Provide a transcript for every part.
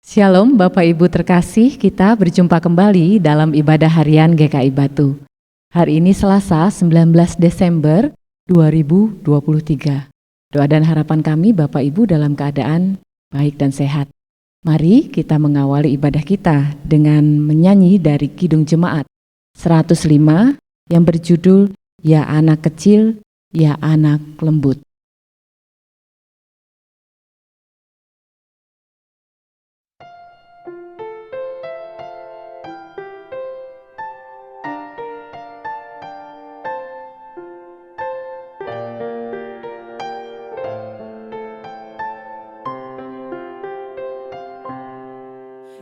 Shalom Bapak Ibu terkasih, kita berjumpa kembali dalam ibadah harian GKI Batu. Hari ini Selasa 19 Desember 2023. Doa dan harapan kami Bapak Ibu dalam keadaan baik dan sehat. Mari kita mengawali ibadah kita dengan menyanyi dari Kidung Jemaat 105 yang berjudul Ya Anak Kecil, Ya Anak Lembut.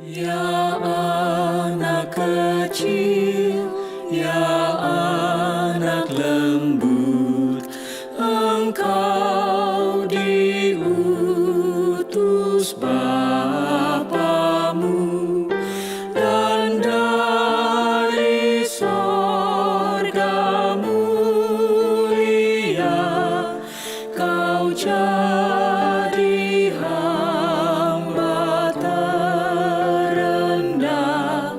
Ya anak kecil, ya anak lembut, engkau diutus Bapamu, dan dari sorga mulia kau jadi hamba terendah.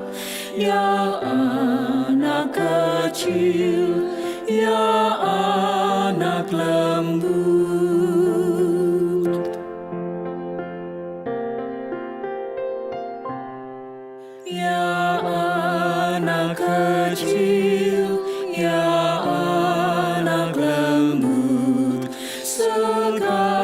Ya anak kecil, ya anak lembut. Ya anak kecil, ya anak lembut, segala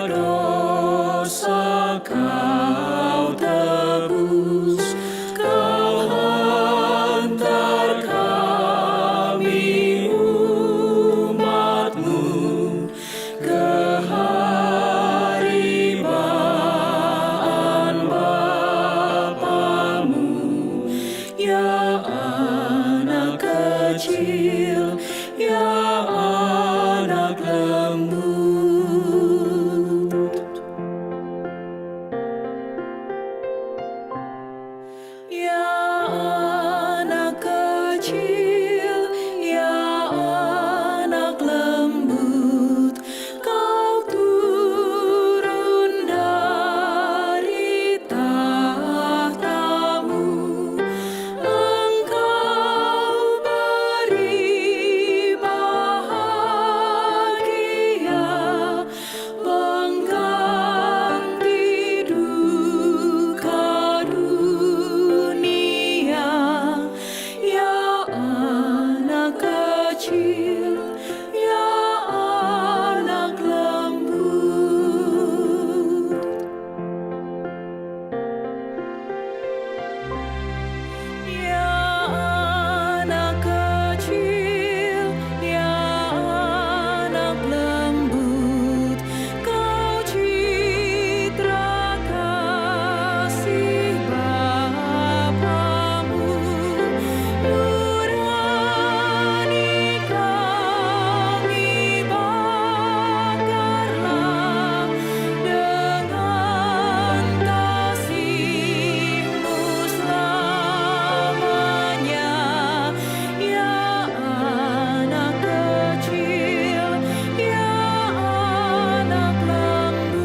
dosa kau tebus, kau hantar kami umatmu ke haribaan Bapamu. Ya anak kecil, ya anak lembut. Ya anak kecil, ya anak lembut, kau turun dari tahtamu, engkau beri bahagia, pengganti duka dunia. Ya anak kecil, ya anak lembut. Ya anak kecil, ya anak lembut, kau citra kasih Bapamu, nurani kami bakarlah dengan kasih-Mu selamanya. Ya anak kecil, ya anak lembut.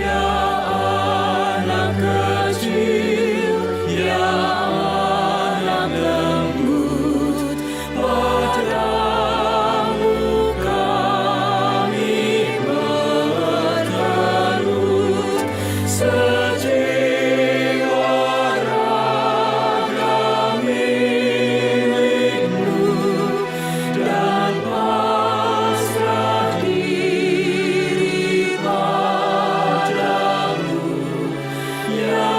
Ya anak kecil, ya anak lembut, padamu kami bertelut, sejiwa raga milik-Mu, dan pasrah diri padamu. Ya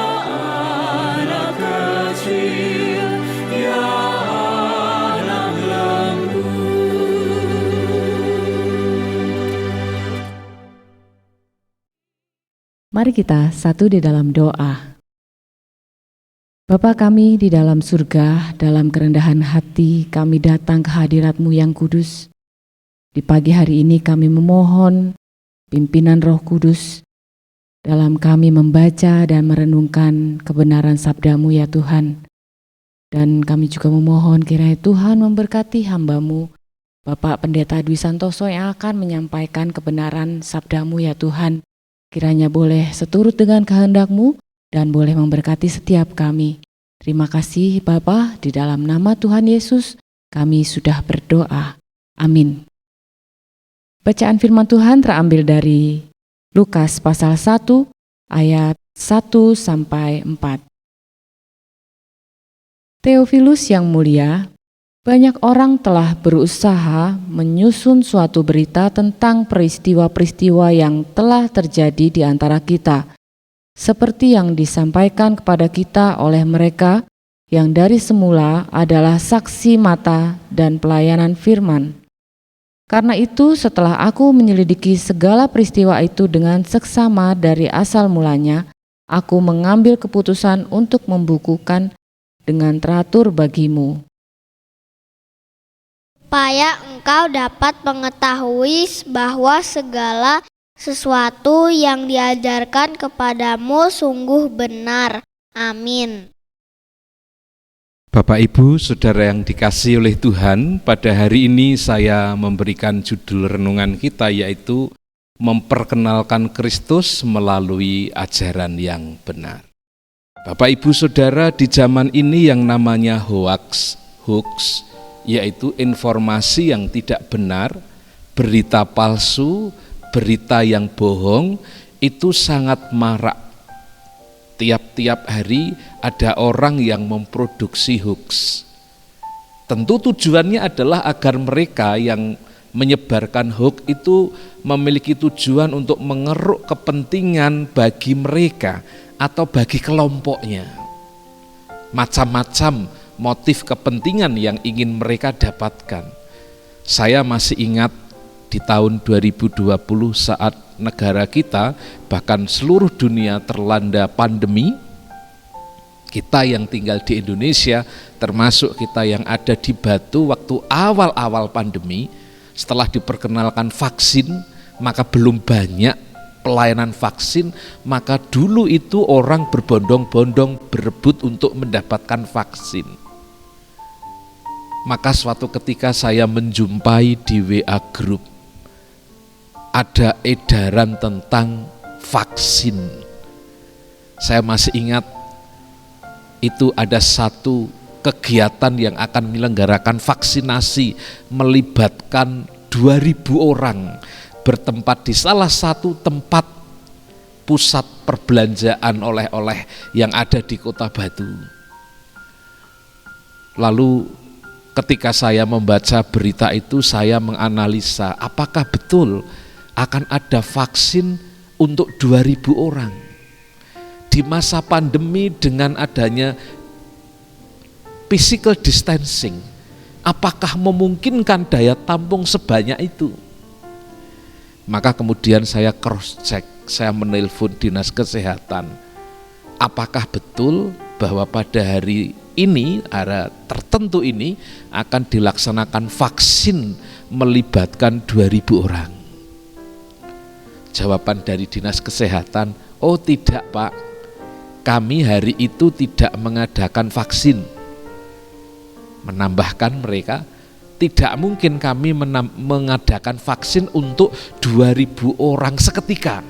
anak kecil, ya anak lembut. Mari kita satu di dalam doa. Bapa kami di dalam surga, dalam kerendahan hati kami datang ke hadirat-Mu yang kudus. Di pagi hari ini kami memohon pimpinan Roh Kudus dalam kami membaca dan merenungkan kebenaran sabda-Mu ya Tuhan. Dan kami juga memohon kiranya Tuhan memberkati hamba-Mu Bapak Pendeta Dwi Santoso yang akan menyampaikan kebenaran sabda-Mu ya Tuhan. Kiranya boleh seturut dengan kehendak-Mu dan boleh memberkati setiap kami. Terima kasih Bapa, di dalam nama Tuhan Yesus kami sudah berdoa. Amin. Bacaan firman Tuhan terambil dari Lukas pasal 1 ayat 1 sampai 4. Theophilus yang mulia, banyak orang telah berusaha menyusun suatu berita tentang peristiwa-peristiwa yang telah terjadi di antara kita, seperti yang disampaikan kepada kita oleh mereka yang dari semula adalah saksi mata dan pelayanan firman. Karena itu, setelah aku menyelidiki segala peristiwa itu dengan seksama dari asal mulanya, aku mengambil keputusan untuk membukukan dengan teratur bagimu, supaya engkau dapat mengetahui bahwa segala sesuatu yang diajarkan kepadamu sungguh benar. Amin. Bapak Ibu, Saudara yang dikasihi oleh Tuhan, pada hari ini saya memberikan judul renungan kita yaitu memperkenalkan Kristus melalui ajaran yang benar. Bapak Ibu Saudara, di zaman ini yang namanya hoax, yaitu informasi yang tidak benar, berita palsu, berita yang bohong, itu sangat marak. Tiap-tiap hari ada orang yang memproduksi hoax. Tentu tujuannya adalah agar mereka yang menyebarkan hoax itu memiliki tujuan untuk mengeruk kepentingan bagi mereka atau bagi kelompoknya. Macam-macam motif kepentingan yang ingin mereka dapatkan. Saya masih ingat di tahun 2020 saat negara kita, bahkan seluruh dunia terlanda pandemi, kita yang tinggal di Indonesia, termasuk kita yang ada di Batu waktu awal-awal pandemi, setelah diperkenalkan vaksin, maka belum banyak pelayanan vaksin, maka dulu itu orang berbondong-bondong berebut untuk mendapatkan vaksin. Maka suatu ketika saya menjumpai di WA Group, ada edaran tentang vaksin. Saya masih ingat itu ada satu kegiatan yang akan menyelenggarakan vaksinasi melibatkan 2.000 orang bertempat di salah satu tempat pusat perbelanjaan oleh-oleh yang ada di Kota Batu. Lalu ketika saya membaca berita itu, saya menganalisa apakah betul akan ada vaksin untuk 2.000 orang. Di masa pandemi dengan adanya physical distancing, apakah memungkinkan daya tampung sebanyak itu? Maka kemudian saya cross check, saya menelpon dinas kesehatan. Apakah betul bahwa pada hari ini, hari tertentu ini akan dilaksanakan vaksin melibatkan 2.000 orang? Jawaban dari dinas kesehatan, oh tidak Pak, kami hari itu tidak mengadakan vaksin. Menambahkan mereka, tidak mungkin kami mengadakan vaksin untuk 2.000 orang seketika.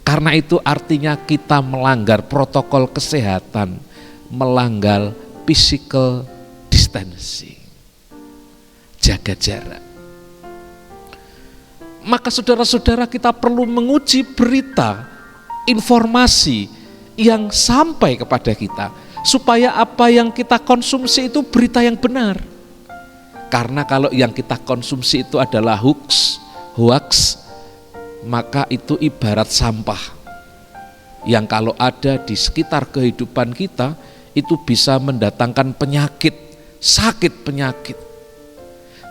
Karena itu artinya kita melanggar protokol kesehatan, melanggar physical distancing, jaga jarak. Maka saudara-saudara, kita perlu menguji berita, informasi yang sampai kepada kita, supaya apa yang kita konsumsi itu berita yang benar. Karena kalau yang kita konsumsi itu adalah hoax, maka itu ibarat sampah yang kalau ada di sekitar kehidupan kita itu bisa mendatangkan penyakit, sakit penyakit.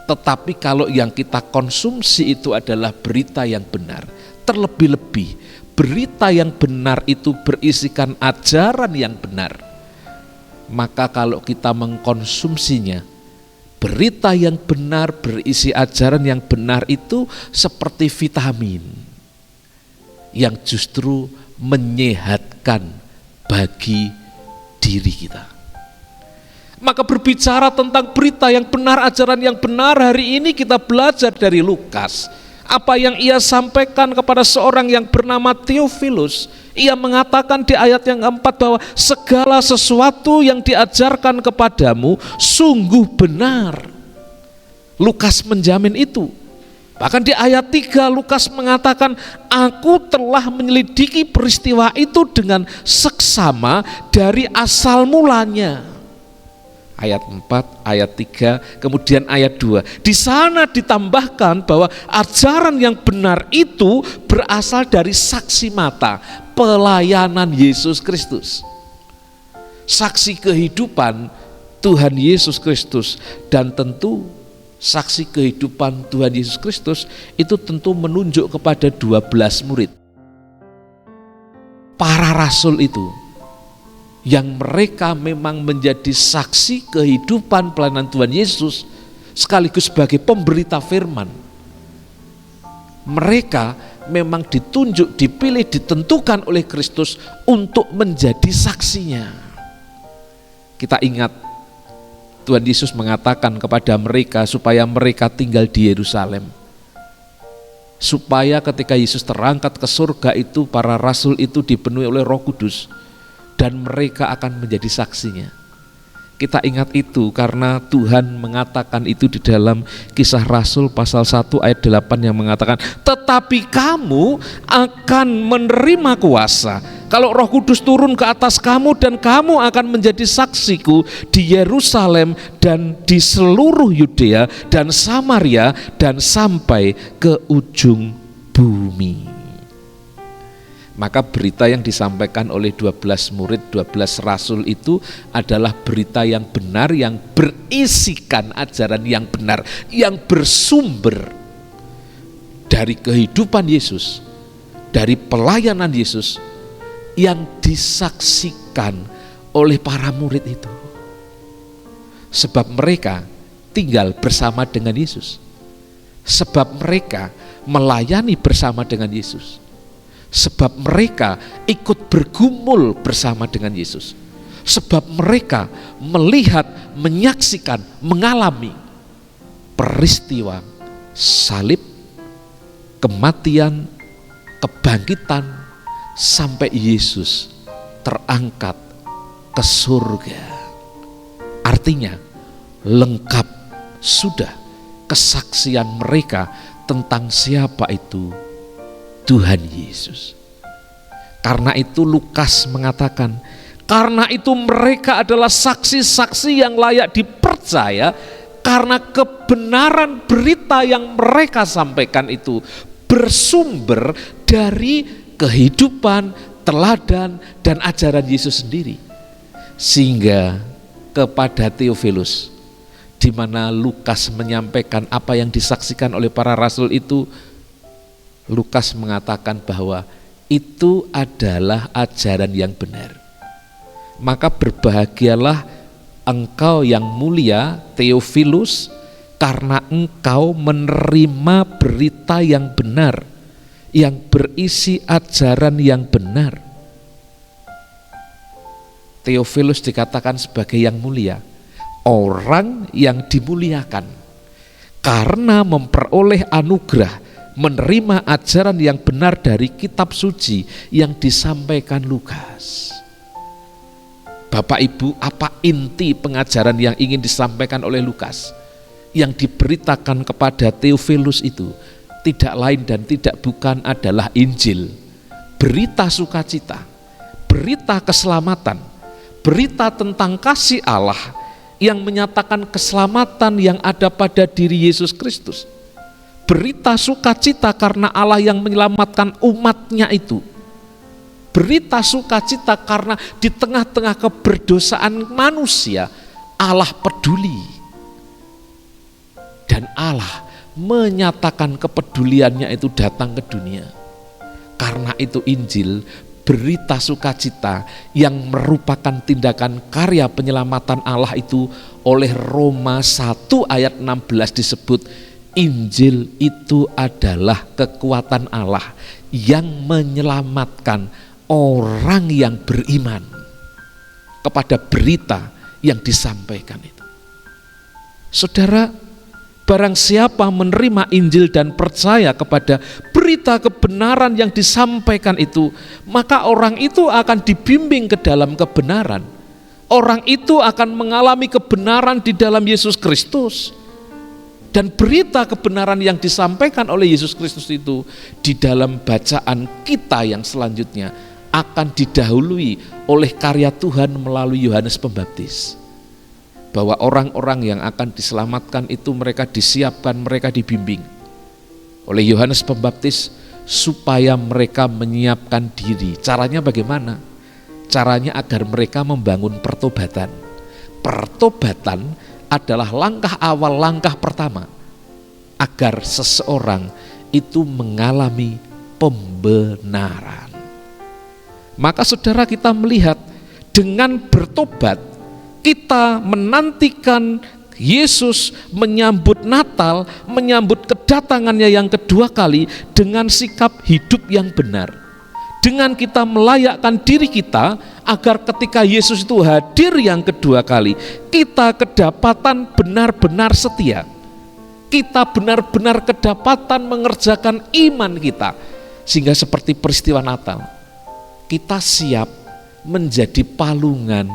Tetapi kalau yang kita konsumsi itu adalah berita yang benar, terlebih-lebih berita yang benar itu berisikan ajaran yang benar, maka kalau kita mengkonsumsinya, berita yang benar berisi ajaran yang benar itu seperti vitamin yang justru menyehatkan bagi diri kita. Maka berbicara tentang berita yang benar, ajaran yang benar, hari ini kita belajar dari Lukas. Apa yang ia sampaikan kepada seorang yang bernama Theophilus. Ia mengatakan di ayat yang keempat bahwa segala sesuatu yang diajarkan kepadamu sungguh benar. Lukas menjamin itu. Bahkan di ayat 3 Lukas mengatakan, aku telah menyelidiki peristiwa itu dengan seksama dari asal mulanya. Ayat 4, ayat 3, kemudian ayat 2. Di sana ditambahkan bahwa ajaran yang benar itu berasal dari saksi mata, pelayanan Yesus Kristus. Saksi kehidupan Tuhan Yesus Kristus, dan tentu saksi kehidupan Tuhan Yesus Kristus itu tentu menunjuk kepada 12 murid. Para rasul itu yang mereka memang menjadi saksi kehidupan pelayanan Tuhan Yesus sekaligus sebagai pemberita firman. Mereka memang ditunjuk, dipilih, ditentukan oleh Kristus untuk menjadi saksinya. Kita ingat Tuhan Yesus mengatakan kepada mereka supaya mereka tinggal di Yerusalem, supaya ketika Yesus terangkat ke surga itu para rasul itu dipenuhi oleh Roh Kudus dan mereka akan menjadi saksinya. Kita ingat itu karena Tuhan mengatakan itu di dalam Kisah Rasul pasal 1 ayat 8 yang mengatakan, tetapi kamu akan menerima kuasa kalau Roh Kudus turun ke atas kamu, dan kamu akan menjadi saksiku di Yerusalem dan di seluruh Yudea dan Samaria dan sampai ke ujung bumi. Maka berita yang disampaikan oleh 12 murid, 12 rasul itu adalah berita yang benar, yang berisikan ajaran yang benar, yang bersumber dari kehidupan Yesus, dari pelayanan Yesus yang disaksikan oleh para murid itu. Sebab mereka tinggal bersama dengan Yesus, sebab mereka melayani bersama dengan Yesus, sebab mereka ikut bergumul bersama dengan Yesus, sebab mereka melihat, menyaksikan, mengalami peristiwa salib, kematian, kebangkitan, sampai Yesus terangkat ke surga. Artinya lengkap sudah kesaksian mereka tentang siapa itu Tuhan Yesus. Karena itu Lukas mengatakan, karena itu mereka adalah saksi-saksi yang layak dipercaya, karena kebenaran berita yang mereka sampaikan itu bersumber dari kehidupan, teladan, dan ajaran Yesus sendiri. Sehingga kepada Theophilus, di mana Lukas menyampaikan apa yang disaksikan oleh para rasul itu, Lukas mengatakan bahwa itu adalah ajaran yang benar. Maka berbahagialah engkau yang mulia Theophilus, karena engkau menerima berita yang benar, yang berisi ajaran yang benar. Theophilus dikatakan sebagai yang mulia, orang yang dimuliakan karena memperoleh anugerah, menerima ajaran yang benar dari kitab suci yang disampaikan Lukas. Bapak Ibu, apa inti pengajaran yang ingin disampaikan oleh Lukas yang diberitakan kepada Theophilus itu? Tidak lain dan tidak bukan adalah Injil, berita sukacita, berita keselamatan, berita tentang kasih Allah yang menyatakan keselamatan yang ada pada diri Yesus Kristus. Berita sukacita karena Allah yang menyelamatkan umatnya itu. Berita sukacita karena di tengah-tengah keberdosaan manusia, Allah peduli. Dan Allah menyatakan kepeduliannya itu datang ke dunia. Karena itu Injil, berita sukacita yang merupakan tindakan karya penyelamatan Allah itu oleh Roma 1 ayat 16 disebut, Injil itu adalah kekuatan Allah yang menyelamatkan orang yang beriman kepada berita yang disampaikan itu. Saudara, barang siapa menerima Injil dan percaya kepada berita kebenaran yang disampaikan itu, maka orang itu akan dibimbing ke dalam kebenaran. Orang itu akan mengalami kebenaran di dalam Yesus Kristus. Dan berita kebenaran yang disampaikan oleh Yesus Kristus itu di dalam bacaan kita yang selanjutnya akan didahului oleh karya Tuhan melalui Yohanes Pembaptis. Bahwa orang-orang yang akan diselamatkan itu mereka disiapkan, mereka dibimbing oleh Yohanes Pembaptis supaya mereka menyiapkan diri. Caranya bagaimana? Caranya agar mereka membangun pertobatan. Pertobatan adalah langkah awal, langkah pertama agar seseorang itu mengalami pembenaran. Maka saudara, kita melihat dengan bertobat kita menantikan Yesus menyambut Natal, menyambut kedatangannya yang kedua kali dengan sikap hidup yang benar. Dengan kita melayakkan diri kita agar ketika Yesus itu hadir yang kedua kali, kita kedapatan benar-benar setia. Kita benar-benar kedapatan mengerjakan iman kita. Sehingga seperti peristiwa Natal, kita siap menjadi palungan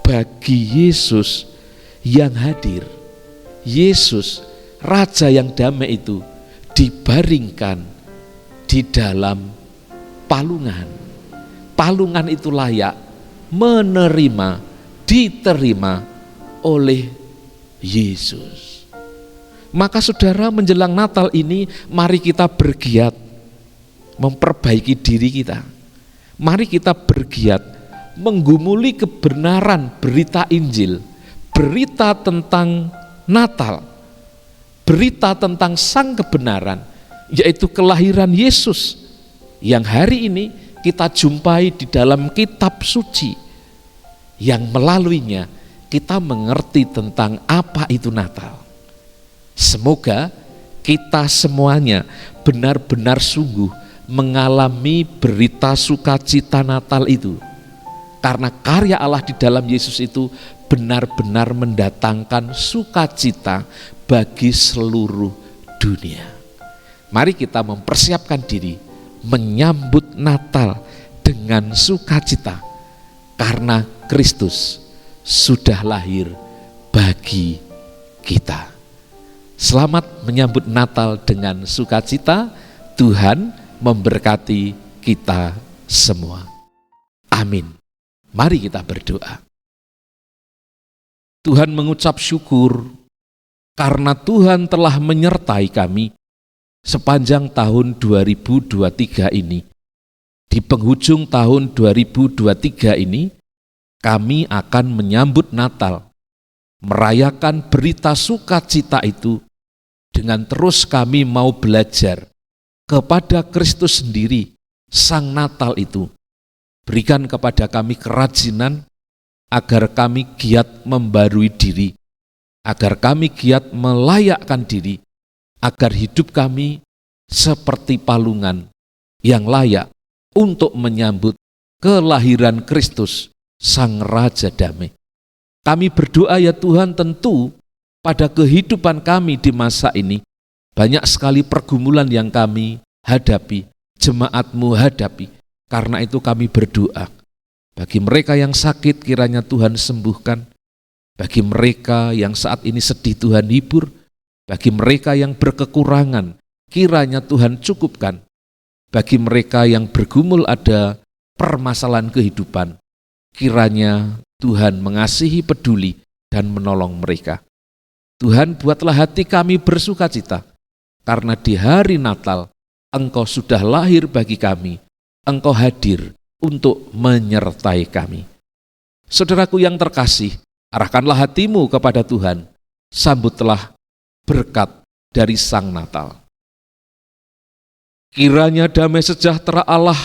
bagi Yesus yang hadir. Yesus, Raja yang damai itu dibaringkan di dalam palungan. Palungan itu layak menerima, diterima oleh Yesus. Maka saudara, menjelang Natal ini mari kita bergiat memperbaiki diri kita. Mari kita bergiat menggumuli kebenaran berita Injil, berita tentang Natal, berita tentang sang kebenaran, yaitu kelahiran Yesus yang hari ini kita jumpai di dalam kitab suci, yang melaluinya kita mengerti tentang apa itu Natal. Semoga kita semuanya benar-benar sungguh mengalami berita sukacita Natal itu, karena karya Allah di dalam Yesus itu benar-benar mendatangkan sukacita bagi seluruh dunia. Mari kita mempersiapkan diri menyambut Natal dengan sukacita, karena Kristus sudah lahir bagi kita. Selamat menyambut Natal dengan sukacita. Tuhan memberkati kita semua. Amin. Mari kita berdoa. Tuhan, mengucap syukur karena Tuhan telah menyertai kami sepanjang tahun 2023 ini. Di penghujung tahun 2023 ini, kami akan menyambut Natal, merayakan berita sukacita itu dengan terus kami mau belajar kepada Kristus sendiri, Sang Natal itu. Berikan kepada kami kerajinan agar kami giat membarui diri, agar kami giat melayakkan diri, agar hidup kami seperti palungan yang layak untuk menyambut kelahiran Kristus, Sang Raja Damai. Kami berdoa ya Tuhan, tentu pada kehidupan kami di masa ini banyak sekali pergumulan yang kami hadapi, jemaat-Mu hadapi. Karena itu kami berdoa, bagi mereka yang sakit kiranya Tuhan sembuhkan, bagi mereka yang saat ini sedih Tuhan hibur, bagi mereka yang berkekurangan kiranya Tuhan cukupkan, bagi mereka yang bergumul ada permasalahan kehidupan, kiranya Tuhan mengasihi, peduli, dan menolong mereka. Tuhan, buatlah hati kami bersukacita, karena di hari Natal Engkau sudah lahir bagi kami, Engkau hadir untuk menyertai kami. Saudaraku yang terkasih, arahkanlah hatimu kepada Tuhan, sambutlah berkat dari Sang Natal. Kiranya damai sejahtera Allah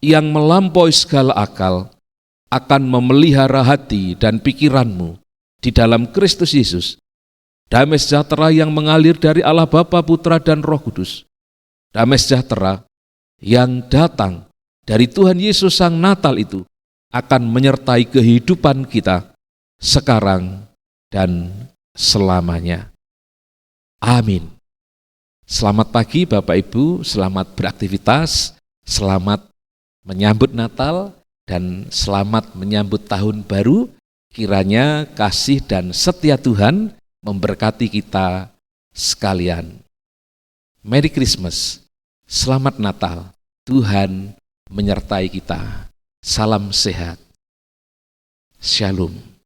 yang melampaui segala akal akan memelihara hati dan pikiranmu di dalam Kristus Yesus. Damai sejahtera yang mengalir dari Allah Bapa, Putra, dan Roh Kudus. Damai sejahtera yang datang dari Tuhan Yesus Sang Natal itu akan menyertai kehidupan kita sekarang, dan selamanya. Amin. Selamat pagi Bapak Ibu, selamat beraktivitas, selamat menyambut Natal, dan selamat menyambut tahun baru. Kiranya kasih dan setia Tuhan memberkati kita sekalian. Merry Christmas, selamat Natal, Tuhan menyertai kita. Salam sehat. Shalom.